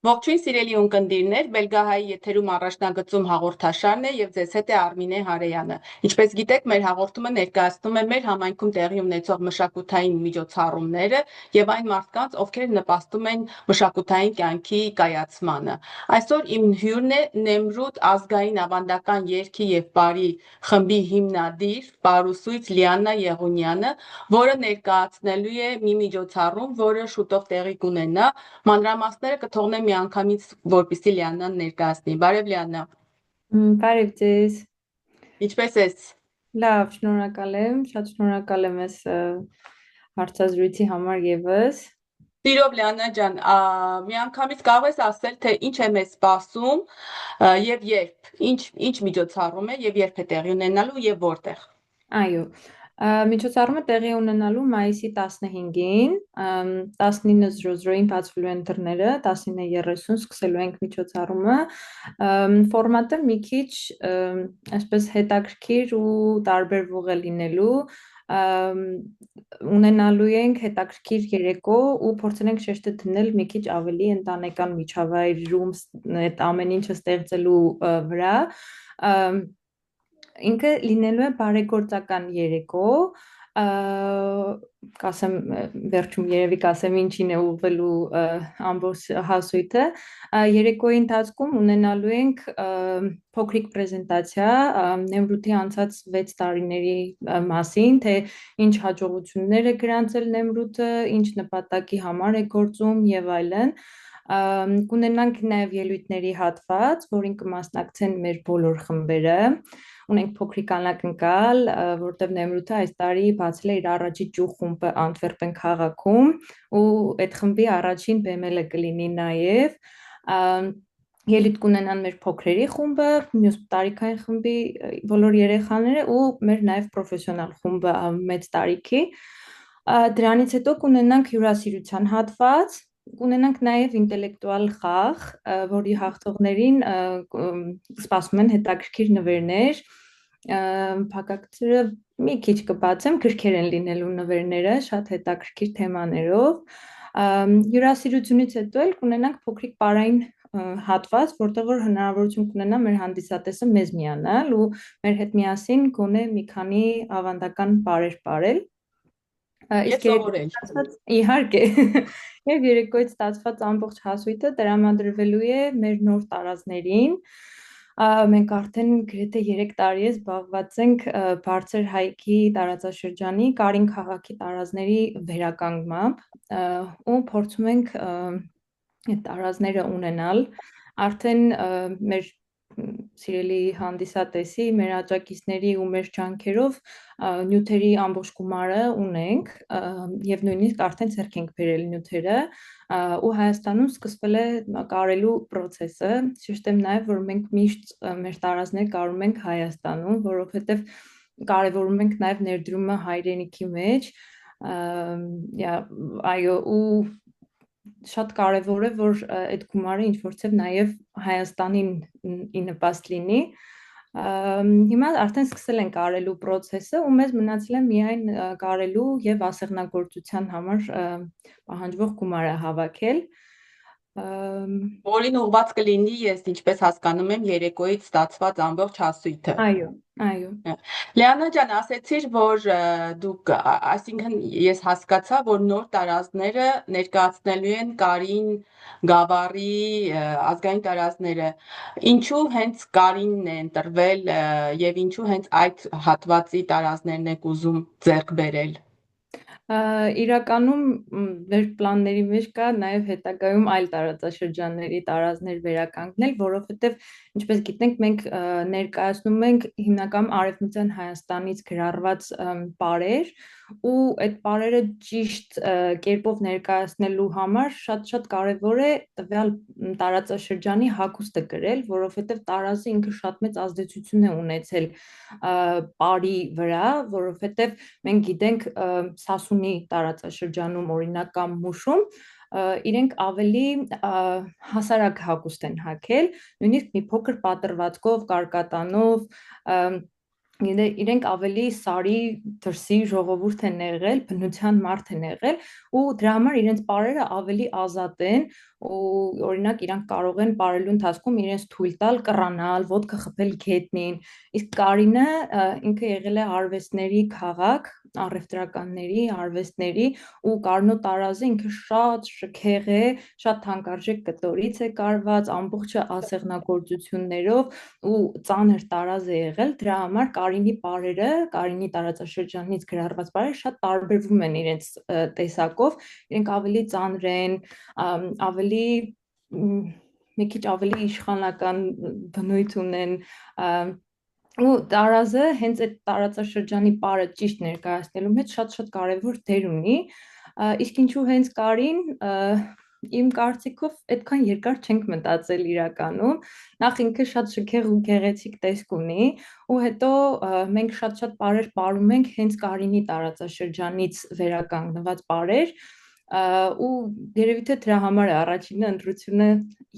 Ողջույն սիրելի ունկնդիրներ, Բելգահայի եթերում առաջնագծում հաղորդաշարն է եւ ձեզ հետ է Արմինե Հարեյանը։ Ինչպես գիտեք, մեր հաղորդումը ներկայացնում է մեր համայնքում տեղի ունեցող մշակութային միջոցառումները եւ այն մարդկանց, ովքեր նպաստում են մշակութային կյանքի կայացմանը։ Այսօր իմ հյուրն է Նեմրութ ազգային ավանդական երգի եւ բարի խմբի հիմնադիր, պարուսույց Լիաննա Եղունյանը, որը ներկայացնելու է մի միջոցառում, որը շուտով տեղի կունենա։ Մանրամասները կթողնեմ միանգամից, որպեսզի Լիաննան ներկայացնի։ Բարև Լիաննա, Բարև ձեզ։ ինչպե՞ս ես։ Լավ, շնորհակալ եմ, շատ շնորհակալ եմ այս հարցազրույցի համար եւս։ Սիրով Լիաննա ջան, միանգամից կարող ես ասել, թե ինչ է մեզ սպասում եւ երբ, ինչ միջոցառում է եւ երբ է տեղի ունենալու եւ որտեղ։ Այո, միջոցառումը տեղի ունենալու մայիսի 15-ին, 19:00-ին բացվելու են դռները, 19:30 սկսելու ենք միջոցառումը։ Ֆորմատը մի քիչ այսպես հետաքրքիր ու տարբերվող է լինելու։ Ունենալու ենք հետաքրքիր երեկո ու փորձենք շեշտը դնել մի քիչ ավելի ընտանեկան միջավայրում այդ ամեն ինչը ստեղծելու վրա։ Ինքը լինելու է բարեգործական երեկո, կասեմ վերջում երևի կասեմ ինչին է ուղղվելու ամբողջ հասույթը։ Երեկոյի ընթացքում ունենալու ենք փոքրիկ պրեզենտացիա Նեմրութի անցած 6 տարիների մասին, թե ինչ հաջողություններ է գրանցել Նեմրութը, ինչ նպատակի համար է գործում եւ այլն։ Կունենանք նաև ելույթների հատված, որին կմասնակցեն մեր բոլոր խմբերը։ Ունենք փոքրիկ անակնկալ, որտեղ Նեմրութը այս տարի բացել է իր առաջի ճյուղ խումբը Անտվերպեն քաղաքում ու այդ խմբի առաջին բեմելը կլինի նաև ելույթ կունենան մեր փոքրերի խումբը, մյուս տարիքային խմբի բոլոր երեխաները ու մեր նաև պրոֆեսիոնալ խումբը մեծ տարիքի։ Դրանից հետո կունենանք հյուրասիրության հատված, կունենանք նաև ինտելեկտուալ խաղ, որի հաղթողներին սպասում են հետաքրքիր նվերներ, փակագծերը մի քիչ կբացեմ, գրքեր են լինելու նվերները, շատ հետաքրքիր թեմաներով։ Հյուրասիրությունից հետո էլ կունենանք փոքրիկ պարային հատված, որտեղ որ հնարավորություն կունենա մեր հանդիսատեսը մեզ միանալ ու մեր հետ միասին գոնե մի քանի ավանդական պարեր ապրել։ Եվ Իսկ երեկոյից սովորել։ ստացված իհարկե եւ երեկոյից ստացված ամբողջ հասույթը տրամադրվելու է մեր նոր տարազներին։ Մենք արդեն գրեթե 3 տարի է զբաղված ենք Բարձր Հայքի տարածաշրջանի Կարին քաղաքի տարազների վերականգնմամբ ու փորձում ենք այդ տարազները ունենալ։ Արդեն մեր սիրելի հանդիսատեսի, մեր աջակիցների ու մեր ջանքերով նյութերի ամբողջ գումարը ունենք եւ նույնիսկ արդեն ձեռք ենք բերել նյութերը ու Հայաստանում սկսվել է կարելու process-ը։ Շեշտեմ նաեւ, որ մենք միշտ մեր տարազներ կարում ենք Հայաստանում, որովհետեւ կարևորում ենք նաեւ ներդրումը հայրենիքի մեջ։ Այո, ու շատ կարևոր է, որ այդ գումարը ինչ-որ ցև նաև Հայաստանին ի նպաստ լինի։ Հիմա արդեն սկսել են կարելու process-ը ու մեզ մնացել է միայն կարելու եւ ասեղնագործության համար պահանջվող գումարը հավաքել։ Որին ուղված կլինի, ես ինչպես հասկանում եմ, երեկոյից ստացված ամբողջ հասույթը։ Այո, այո։ Լիաննա ջան, ասեցիր, որ դուք, այսինքն ես հասկացա, որ նոր տարազները ներկայացնելու են Կարին Գավառի ազգային տարազները։ Ինչու հենց Կարինն է ընտրվել եւ ինչու հենց այդ հատվածի տարազներն եք ուզում ձեռք բերել։ Իրականում մեր պլանների մեջ կա նաև հետագայում այլ տարածաշրջանների տարազներ վերականգնել, որովհետև ինչպես գիտենք, մենք ներկայացնում ենք հիմնականում Արևմտյան Հայաստանից գրառված պարեր ու այդ պարերը ճիշտ կերպով ներկայացնելու համար շատ-շատ կարևոր է տվյալ տարածաշրջանի հագուստը գրել, որովհետև տարազը ինքը շատ մեծ ազդեցություն է ունեցել պարի վրա, որովհետև մենք գիտենք Սասունի տարածաշրջանում օրինակ կամ Մուշում իրենք ավելի հասարակ հագուստ են հագել, նույնիսկ մի փոքր պատրվածքով, կարկատանով, իրենք ավելի սարի դրսի ժողովուրդ են եղել, բնության մարդ են եղել ու դրա համար իրենց պարերը ավելի ազատ են ու օրինակ իրանք կարող են պարելու ընթացքում իրենց թույլ տալ կռանալ, ոտքը խփել գետնին, իսկ Կարինը ինքը եղել է արվեստների քաղաք, առևտրականների, արվեստների ու Կարնո տարազը ինքը շատ շքեղ է, շատ թանկարժեք կտորից է կարված, ամբողջը ասեղնագործություններով ու ծանր տարազ է եղել, դրա համար Կարինի պարերը, Կարինի տարածաշրջանից գրառված պարերը շատ տարբերվում են իրենց տեսակով, իրենք ավելի ծանր են, ավելի մի քիչ ավելի իշխանական բնույթ ունեն ու տարազը հենց այդ տարածաշրջանի պարը ճիշտ ներկայացնելու մեջ շատ-շատ կարևոր դեր ունի, իսկ ինչու հենց Կարին իմ կարծիքով այդքան երկար չենք մտածել իրականում, նախ ինքը շատ շքեղ ու գեղեցիկ տեսք ունի ու հետո մենք շատ-շատ պարեր պարում ենք հենց Կարինի տարածաշրջանից վերականգնված պարեր ու երևի թե դրա համար է առաջինը ընտրությունը,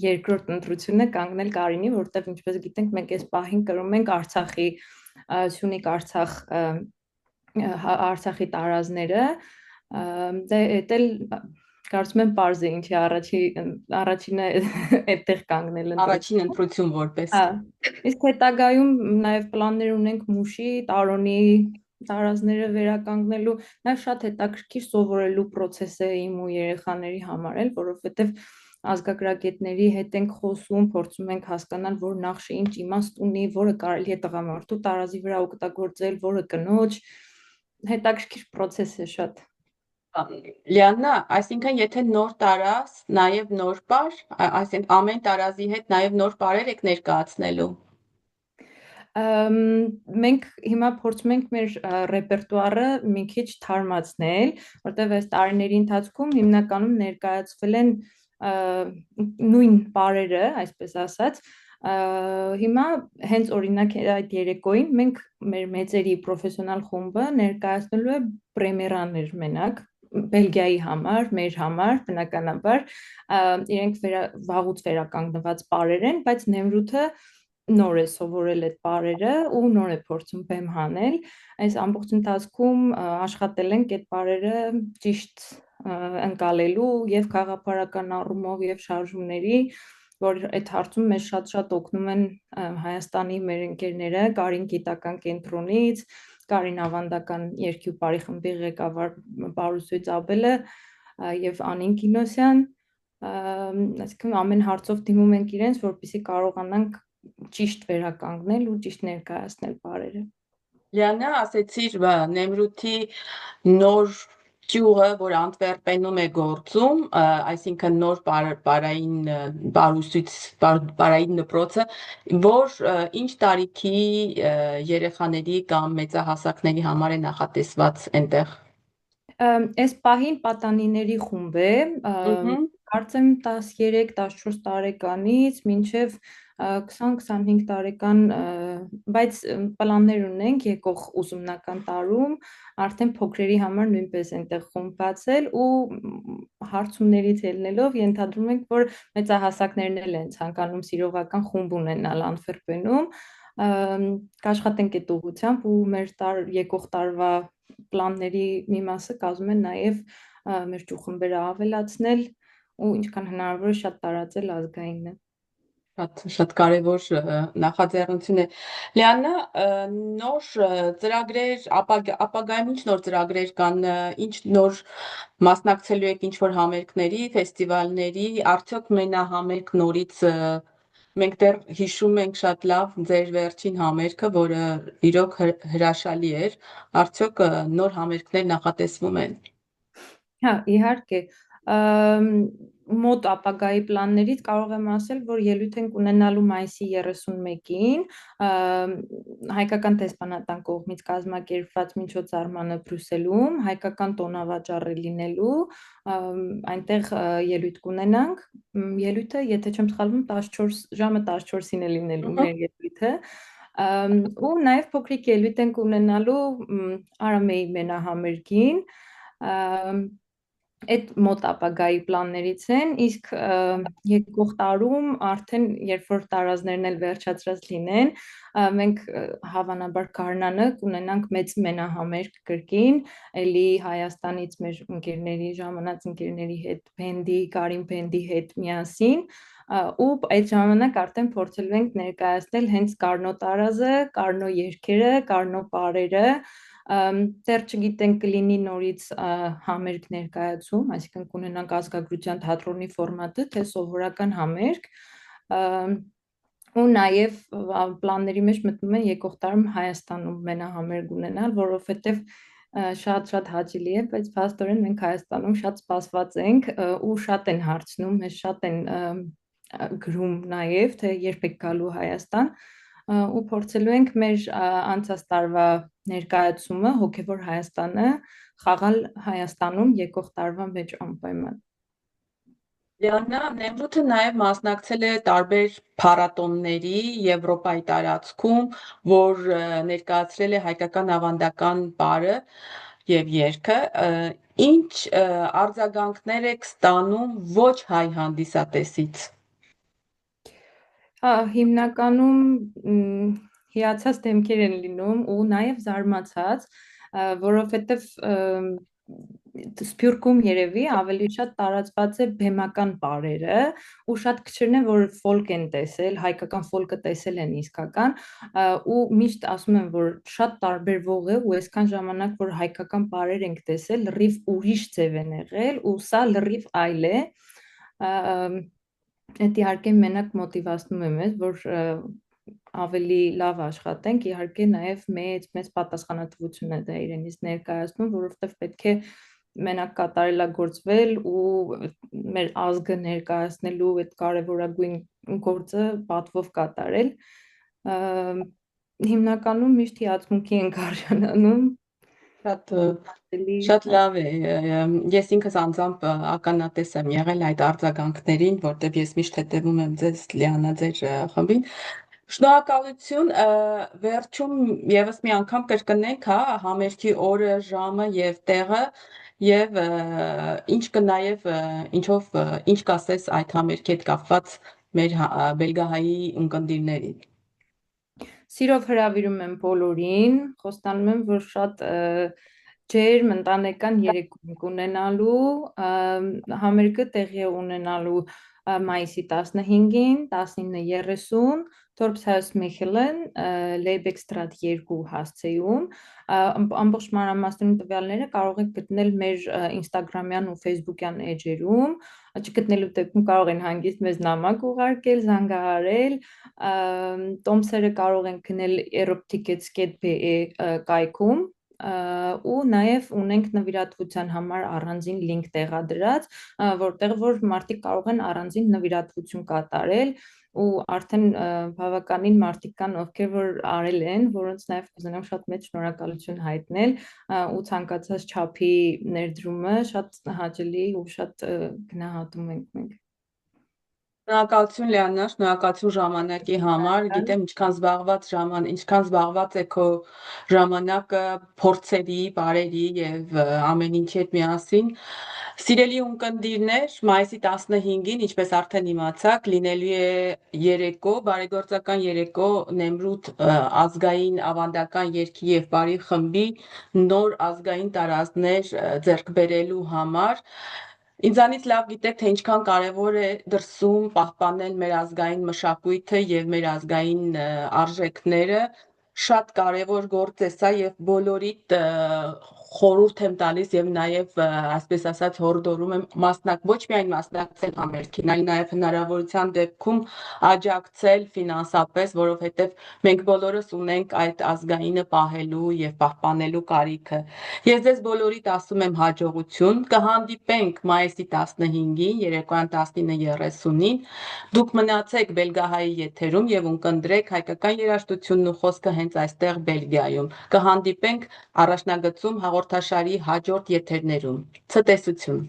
երկրորդ ընտրությունը կանգնել Կարինի, որտեղ ինչպես գիտենք մենք այս պահին կրում ենք Արցախի Սյունիք Արցախ Արցախի տարազները, դե էտել կարծում եմ պարզ է ինչի առաջինը այդտեղ կանգնել Առաջին ընտրություն որպես։ Իսկ հետագայում նաև պլաններ ունենք Մուշի, Տարոնի տարազները վերականգնելու, նաև շատ հետաքրքիր սովորելու process է իմ ու երեխաների համար էլ, որովհետև ազգագրագետների հետ ենք խոսում, փորձում ենք հասկանալ, որ նախշը ինչ իմաստ ունի, որը կարելի է տղամարդու տարազի վրա օգտագործել, որը կնոջ, հետաքրքիր process է շատ։ Լիաննա, այսինքն եթե նոր տարած, նաև նոր պար, այսինքն ամեն տարազի հետ նաև նոր պարեր եք ներկայացնելու։ Մենք հիմա փորձում ենք մեր ռեպերտուարը մի քիչ թարմացնել, որտեղ այս տարիների ընթացքում հիմնականում ներկայացվել են նույն պարերը, այսպես ասած, հիմա հենց օրինակ այդ երեկոյին մենք մեր մեծերի պրոֆեսիոնալ խումբը ներկայացնելու է պրեմիերաներ մենակ Բելգիայի համար, մեր համար, բնականաբար, իրենք վաղուց վերականգնված պարեր են, բայց Նեմրութը նոր է սովորել այդ պարերը ու նոր է փորձում բեմ հանել, այս ամբողջ ընթացքում աշխատել ենք այդ պարերը ճիշտ ընկալելու եւ քաղաքապարական առումով եւ շարժումների, որ այդ հարցում մեզ շատ-շատ օգնում են Հայաստանի մեր ընկերները Կարին գիտական կենտրոնից, Կարին ավանդական երկու բարի խմբի ղեկավար Պարուսույց Աբելը եւ Անին Կինոսյան, այսինքն ամեն հարցով դիմում ենք իրենց, որպեսզի կարողանանք ճիշտ վերականգնել ու ճիշտ ներկայացնել պարերը։ Լիաննա, ասեցիր Նեմրութի նոր ճյուղը, որ Անտվերպենում է գործում, այսինքն նոր պարային պարային դպրոցը, որ ինչ տարիքի երեխաների կամ մեծահասակների համար է նախատեսված այնտեղ։ Այս պահին պատանիների խումբ է, կարծեմ 13-14 տարեկանից մինչև 20-25 տարեկան, բայց պլաններ ունենք եկող ուսումնական տարում արդեն փոքրերի համար նույնպես այնտեղ խումբ բացել ու հարցումներից ելնելով ենթադրում ենք, որ մեծահասակներն էլ են ցանկանում սիրողական խումբ ունենալ Անտվերպենում, կաշխատենք այդ ուղղությամբ ու մեր եկող տարվա պլանների մի մասը կազմում են նաև մեր ճյուղխմբերը ավելացնել ու ինչքան հնարավոր է շատ տարածել ազգայինը։ Շատ կարևոր նախաձեռնություն է։ Լիաննա, նոր ծրագրեր, ապագայում ինչ նոր ծրագրեր կան, ինչ նոր մասնակցելու եք ինչ-որ համերգների, ֆեստիվալների, արդյոք մենահամերգ նորից մենք դեռ հիշում ենք շատ լավ ձեր վերջին համերգը, որը իրոք հրաշալի էր, արդյոք նոր համերգներ նախատեսվում են։ Հա, իհարկե, մոտ ապագայի պլաններից կարող եմ ասել, որ ելույթ ենք ունենալու մայիսի 31-ին հայկական դեսպանատան կողմից կազմակերպված միջոցառմանը Բրյուսելում, հայկական տոնավաճառ է լինելու, այնտեղ ելույթ կունենանք, ելույթը, եթե չեմ սխալվում, 14 ժամը 14-ին է լինելու մեր ելույթը, ու նաև փոքրիկ ելույթ ենք ունենալու Արամեի մենահամերգին, այդ մոտ ապագայի պլաններից են, իսկ եկող տարում արդեն երբ որ տարազներն էլ վերջացրած լինեն, մենք հավանաբար գարնանը կունենանք մեծ մենահամերգ կրկին, էլի Հայաստանից մեր ընկերների, ժամանած ընկերների հետ, բենդի, Կարին բենդի հետ միասին, ու այդ ժամանակ արդեն փորձելու ենք ներկայացնել հենց Կարնո տարազը, Կարնո երգերը, Կարնո պարերը, դեռ չգիտենք կլինի նորից համերգ ներկայացում, այսինքն կունենանք ազգագրության թատրոնի ֆորմատը, թե սովորական համերգ, ու նաև պլանների մեջ մտնում են եկող տարում Հայաստանում մենահամերգ ունենալ, որովհետև շատ հաճելի է, բայց փաստորեն մենք Հայաստանում շատ սպասված ենք ու շատ են հարցնում, մեզ շատ են գրում նաև, թե երբ եք գալու Հայաստան, ու փորձելու ենք մեր անցած տարվա ներկայացումը հոգևոր Հայաստանը խաղալ Հայաստանում եկող տարվա մեջ անպայման։ Լիանա, Նեմրութը նաև մասնակցել է տարբեր փառատոնների Եվրոպայի տարածքում, որ ներկայացրել է հայկական ավանդական պարը եւ երգը, ինչ արձագանքներ եք ստանում ոչ հայ հանդիսատեսից։ Հիմնականում հիացած դեմքեր են լինում ու նաև զարմացած, որովհետև Սփյուռքում երևի ավելի շատ տարածված է բեմական պարերը ու շատ քչերն են, որ ֆոլկ են տեսել, հայկական ֆոլկը տեսել են իսկական ու միշտ ասում են, որ շատ տարբերվող է ու այսքան ժամանակ, որ հայկական պարեր ենք տեսել, լրիվ ուրիշ ձև են եղել ու սա լրիվ այլ է, Այդ իհարկե մենակ մոտիվացնում է մեզ, որ ավելի լավ աշխատենք, իհարկե նաև մեծ պատասխանատվություն է դա իրենից ներկայացնում, որովհետև պետք է մենակ կատարելագործվել ու մեր ազգը ներկայացնելու այդ կարևորագույն գործը պատվով կատարել։ Հիմնականում միշտ հիացմունքի ենք արժանանում։ Շատ լավ է, ես ինքս անձամբ ականատես եմ եղել այդ արձագանքներին, որտեղ ես միշտ հետևում եմ ձեզ Լիանա ձեր խմբին։ Շնորհակալություն, վերջում եւս մի անգամ կրկնենք, հա, համերգի օրը, ժամը եւ տեղը եւ ինչ կնայև ինչ կասես այդ համերգի հետ կապված մեր Բելգահայի ունկնդիրներին։ Սիրով հրավիրում եմ բոլորին, խոստանում եմ, որ շատ ջերմ ընտանեկան երեկո կունենալու, համերգը տեղի է ունենալու մայիսի 15-ին, 19:30 Թորփսհաուս Մեխելեն, Լեյբեքստրատ 2 հասցեում, ամբողջ մանրամասներում տվյալները կարող եք գտնել մեր ինստագրամյան ու ֆեյսբուքյան էջերում, չգտնելու դեպքում կարող են հանգիստ մեզ նամակ ուղարկել, զանգահարել, տոմսերը կարող են գնել eroptickets.be կայքում ու նաև ունենք նվիրատվության համար առանձին լինք տեղադրած, որտեղ որ մարդիկ կարող են առանձին նվիրատվություն կատարել ու արդեն բավականին մարդիկ կան, ովքեր որ արել են, որոնց նաև կուզենամ շատ մեծ շնորհակալություն հայտնել ու ցանկացած չափի ներդրումը շատ հաճելի ու շատ գնահատում ենք մենք։ Շնորհակալություն Լիանա, շնորհակալություն ժամանակի համար, գիտեմ ինչքան զբաղված է քո ժամանակը փորձերի, բարերի եւ ամեն ինչի հետ միասին։ Սիրելի ունկնդիրներ, մայիսի 15-ին, ինչպես արդեն իմացաք, լինելու է երեկո, բարեգործական երեկո Նեմրութ ազգային ավանդական երգի եւ բարի խմբի նոր ազգային տարազներ ձեռք բերելու համար։ Ինձանից լավ գիտեք, թե ինչքան կարևոր է դրսում պահպանել մեր ազգային մշակույթը եւ մեր ազգային արժեքները, շատ կարևոր գործ է սա եւ բոլորիդ խորհուրդ եմ տալիս եւ նաեւ այսպես ասած հորդորում եմ ոչ միայն մասնակցել համերգին, այլ նաեւ հնարավորության դեպքում աջակցել ֆինանսապես, որովհետեւ մենք բոլորս ունենք այդ ազգայինը պահելու եւ պահպանելու կարիքը։ Ես ձեզ բոլորիդ ասում եմ հաջողություն, կհանդիպենք մայիսի 15-ին, երեկոյան 19:30-ին, դուք մնացեք Բելգահայի եթերում եւ ունկնդրեք հայկական երաժշտությունն ու խոսքը հենց այստեղ Բելգիայում։ Կհանդիպենք առաջնագծում հաղորդաշարի հաջորդ եթերներում։ Ցտեսություն։